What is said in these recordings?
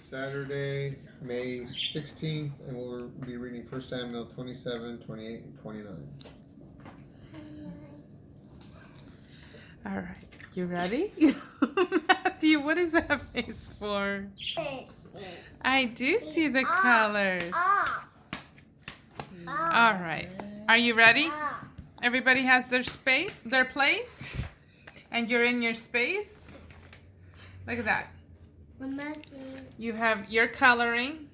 Saturday, May 16th, and we'll be reading 1 Samuel 27, 28, and 29. All right, you ready? Matthew, what is that face for? I do see the colors. All right, are you ready? Everybody has their space, their place, and you're in your space. Look at that. You have your coloring,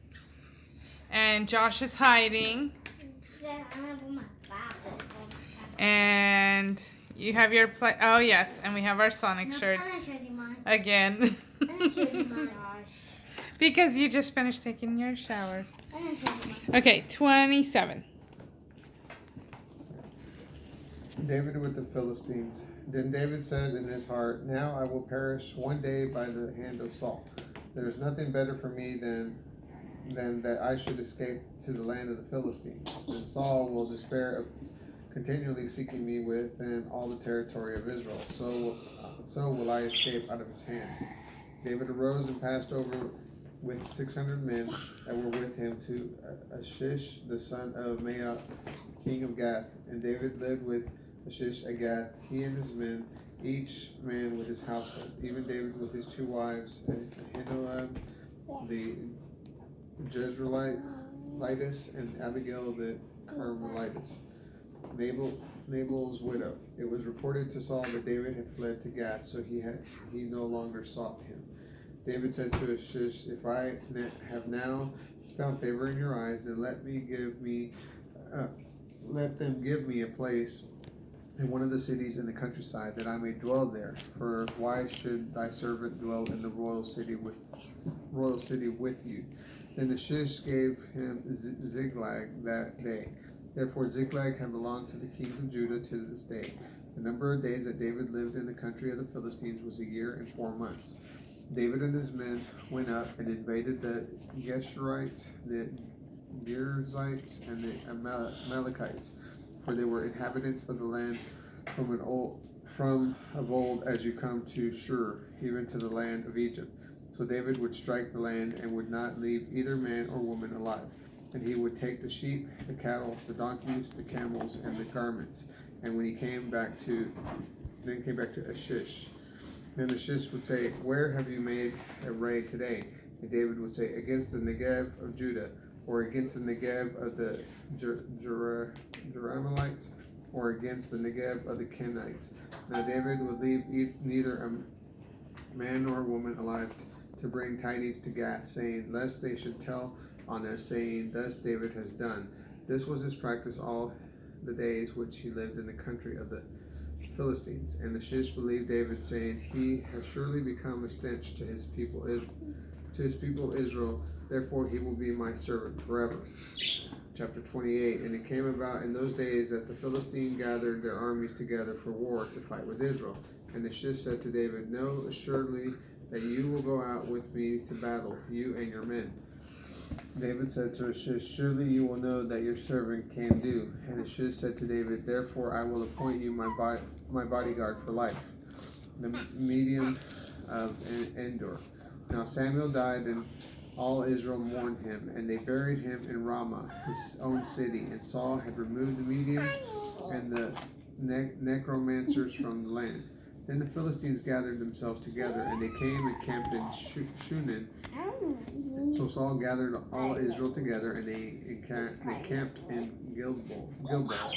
and Josh is hiding. And you have your play. Oh yes, and we have our Sonic shirts again. Because you just finished taking your shower. Okay, 27. David with the Philistines. Then David said in his heart, "Now I will perish one day by the hand of Saul. There is nothing better for me than that I should escape to the land of the Philistines. Then Saul will despair of continually seeking me within all the territory of Israel. So will I escape out of his hand." David arose and passed over with 600 men that were with him to Achish, the son of Maah, king of Gath. And David lived with Achish at Gath, he and his men, each man with his household, even David with his 2 wives, Ahinoam the Jezreelitess, and Abigail the Carmelitess, Nabal's widow. It was reported to Saul that David had fled to Gath, so he no longer sought him. David said to Achish, "If I have now found favor in your eyes, then let them give me a place in one of the cities in the countryside, that I may dwell there. For why should thy servant dwell in the royal city with you?" Then Achish gave him Ziklag that day. Therefore Ziklag had belonged to the kings of Judah to this day. The number of days that David lived in the country of the Philistines was 1 year and 4 months. David and his men went up and invaded the Geshurites, the Girzites, and the Amalekites, for they were inhabitants of the land from of old, as you come to Shur, even to the land of Egypt. So David would strike the land and would not leave either man or woman alive. And he would take the sheep, the cattle, the donkeys, the camels, and the garments. And when he came back to Achish, then Achish would say, "Where have you made a raid today?" And David would say, "Against the Negev of Judah, or against the Negev of the Jerahmeelites, or against the Negev of the Kenites." Now David would leave neither a man nor a woman alive to bring tidings to Gath, saying, lest they should tell on us, saying, "Thus David has done." This was his practice all the days which he lived in the country of the Philistines. And Achish believed David, saying, "He has surely become a stench to his people Israel, therefore he will be my servant forever." Chapter 28. And it came about in those days that the Philistines gathered their armies together for war to fight with Israel. And Achish said to David, "Know assuredly that you will go out with me to battle, you and your men." David said to Achish, "Surely you will know that your servant can do." And Achish said to David, "Therefore I will appoint you my bodyguard for life." The medium of Endor. Now Samuel died, and all Israel mourned him, and they buried him in Ramah, his own city. And Saul had removed the mediums and the necromancers from the land. Then the Philistines gathered themselves together, and they came and camped in Shunem. So Saul gathered all Israel together, and they camped in Gilboa.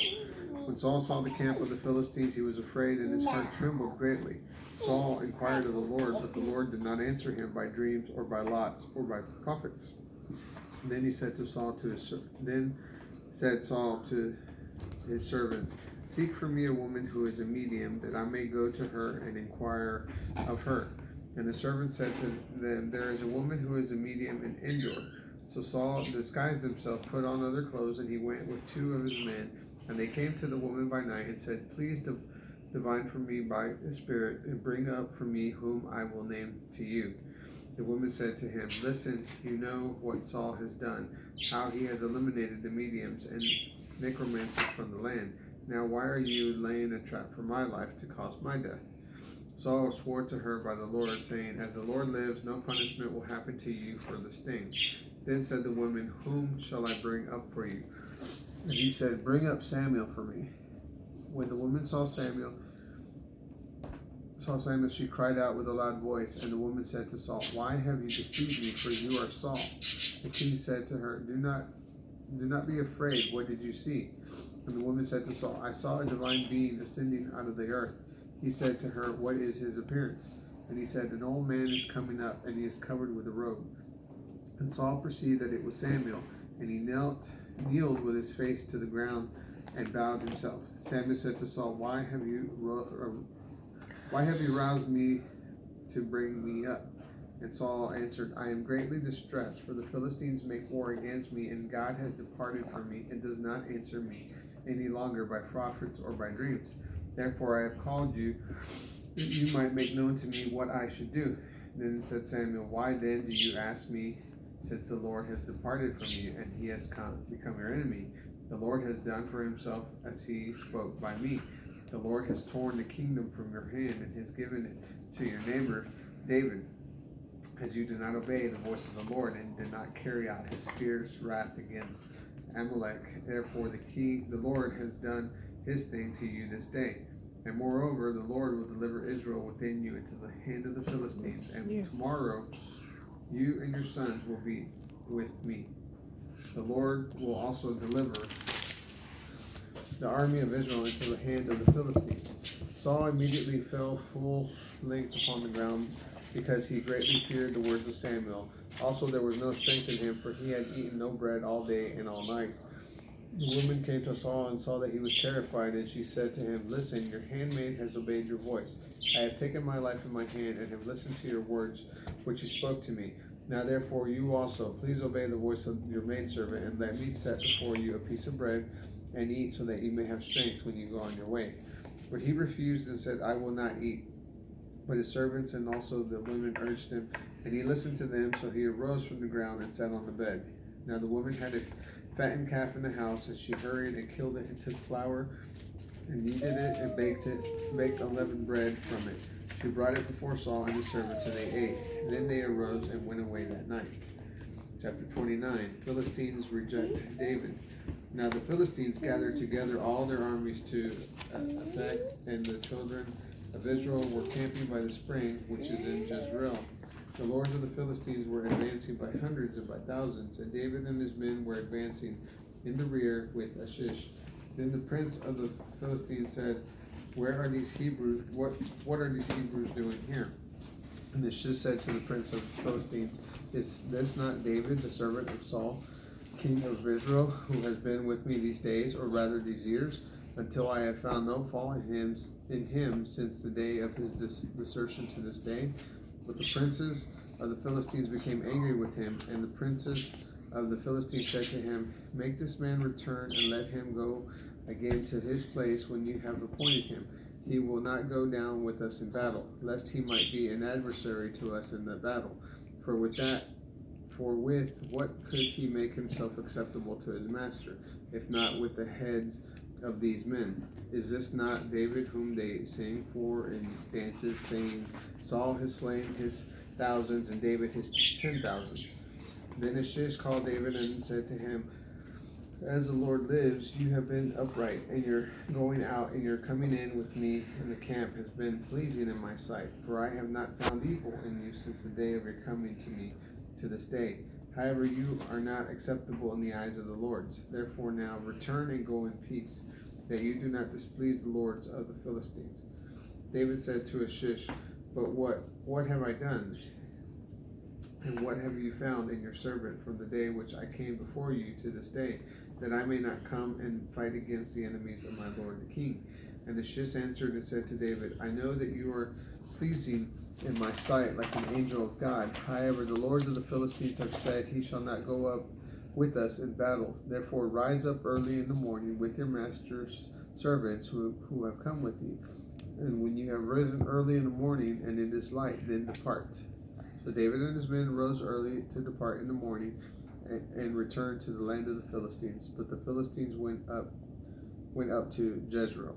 When Saul saw the camp of the Philistines, he was afraid, and his heart trembled greatly. Saul inquired of the Lord, but the Lord did not answer him by dreams or by lots or by prophets. Then he said Saul to his servants, "Seek for me a woman who is a medium, that I may go to her and inquire of her." And the servant said to them, "There is a woman who is a medium in Endor." So Saul disguised himself, put on other clothes, and he went with 2 of his men. And they came to the woman by night and said, "Please divine for me by the Spirit, and bring up for me whom I will name to you." The woman said to him, "Listen, you know what Saul has done, how he has eliminated the mediums and necromancers from the land. Now why are you laying a trap for my life to cause my death?" Saul swore to her by the Lord, saying, As the Lord lives, no punishment will happen to you for this thing. Then said the woman, Whom shall I bring up for you? And he said, Bring up Samuel for me. When the woman saw Samuel, she cried out with a loud voice. And the woman said to Saul, Why have you deceived me? For you are Saul. The king said to her, Do not be afraid. What did you see? And the woman said to Saul, I saw a divine being ascending out of the earth. He said to her, What is his appearance? And he said, An old man is coming up, and he is covered with a robe. And Saul perceived that it was Samuel, and he kneeled with his face to the ground and bowed himself. Samuel said to Saul, Why have you roused me to bring me up? And Saul answered, I am greatly distressed, for the Philistines make war against me, and God has departed from me, and does not answer me any longer by prophets or by dreams. Therefore I have called you, that you might make known to me what I should do. Then said Samuel, Why then do you ask me, since the Lord has departed from you, and he has become your enemy? The Lord has done for himself as he spoke by me. The Lord has torn the kingdom from your hand, and has given it to your neighbor David, as you did not obey the voice of the Lord, and did not carry out his fierce wrath against Amalek. Therefore the Lord has done his thing to you this day. And moreover, the Lord will deliver Israel within you into the hand of the Philistines. And tomorrow you and your sons will be with me. The Lord will also deliver the army of Israel into the hand of the Philistines. Saul immediately fell full length upon the ground, because he greatly feared the words of Samuel. Also there was no strength in him, for he had eaten no bread all day and all night. The woman came to Saul and saw that he was terrified, and she said to him, Listen, your handmaid has obeyed your voice. I have taken my life in my hand, and have listened to your words which you spoke to me. Now therefore you also, please obey the voice of your maidservant, and let me set before you a piece of bread, and eat, so that you may have strength when you go on your way. But he refused and said, I will not eat. But his servants and also the women urged him, and he listened to them. So he arose from the ground and sat on the bed. Now the woman had a fattened calf in the house, and she hurried and killed it, and took flour and kneaded it, and baked unleavened bread from it. She brought it before Saul and his servants, and they ate. And then they arose and went away that night. Chapter 29. Philistines reject David. Now the Philistines gathered together all their armies to attack, and the children of Israel were camping by the spring, which is in Jezreel. The lords of the Philistines were advancing by hundreds and by thousands, and David and his men were advancing in the rear with Achish. Then the prince of the Philistines said, Where are these Hebrews? What are these Hebrews doing here? And Achish said to the prince of the Philistines, Is this not David, the servant of Saul, king of Israel, who has been with me these days, or rather these years, until I have found no fault in him since the day of his desertion to this day? But the princes of the Philistines became angry with him, and the princes of the Philistines said to him, Make this man return, and let him go again to his place when you have appointed him. He will not go down with us in battle, lest he might be an adversary to us in the battle. For with what could he make himself acceptable to his master, if not with the heads of these men? Is this not David whom they sing for in dances, saying, Saul has slain his thousands, and David his 10,000s? Then Achish called David and said to him, As the Lord lives, you have been upright, and your going out and your coming in with me in the camp has been pleasing in my sight. For I have not found evil in you since the day of your coming to me to this day. However, you are not acceptable in the eyes of the lords. Therefore now return and go in peace, that you do not displease the lords of the Philistines. David said to Achish, But what have I done? And what have you found in your servant from the day which I came before you to this day, that I may not come and fight against the enemies of my lord the king? And Achish answered and said to David, I know that you are pleasing in my sight like an angel of God. However, the lords of the Philistines have said, He shall not go up with us in battle. Therefore rise up early in the morning with your master's servants who have come with you. And when you have risen early in the morning, and it is light, then depart. So David and his men rose early to depart in the morning, and returned to the land of the Philistines. But the Philistines went up to Jezreel.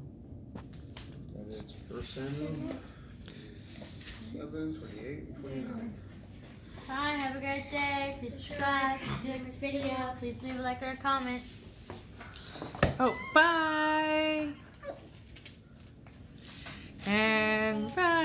That is 1 Samuel 27, 28, and 29. Bye, have a great day. Please subscribe. If you like this video, please leave a like or a comment. Oh, bye. And bye.